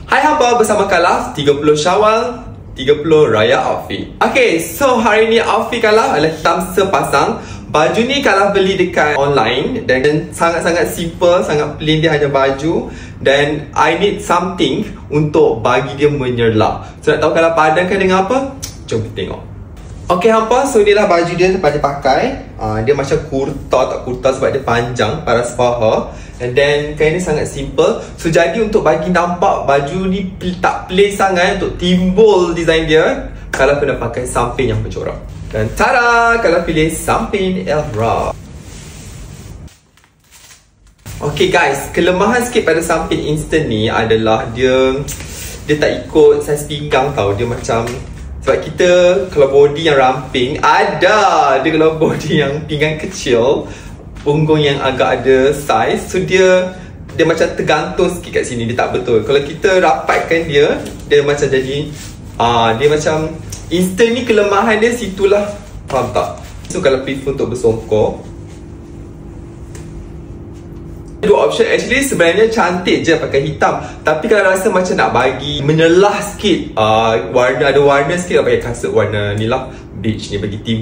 Hai hamba, bersama Kalaf 30 Syawal 30 Raya Outfit. Okay, so hari ni outfit Kalaf adalah hitam sepasang. Baju ni Kalaf beli dekat online dan sangat-sangat simple, sangat plain, dia hanya baju. Dan I need something untuk bagi dia menyerlap. So nak tahu Kalaf padankan dengan apa? Jom kita tengok. Okay hampa, so inilah baju dia pada pakai. Dia macam kurta, tak kurta sebab dia panjang, paras paha. And then kain ni sangat simple. So jadi untuk bagi nampak baju ni tak plain sangat, untuk timbul design dia, kalau kena pakai samping yang bercorak. Dan tada, kalau pilih samping Elra. Okay guys, kelemahan sikit pada samping instant ni adalah dia tak ikut saiz pinggang tau. Dia macam, sebab kita kalau body yang ramping, ada dia kalau body yang pinggang kecil, punggung yang agak ada saiz, so dia macam tergantung sikit kat sini, dia tak betul. Kalau kita rapatkan dia macam jadi dia macam instant ni, kelemahan dia situlah, faham tak? So kalau prefer untuk bersongkor, dua option. Actually sebenarnya cantik je pakai hitam, tapi kalau rasa macam nak bagi menyelah sikit, warna, ada warna sikit, pakai kasut warna ni lah, beige ni, bagi tim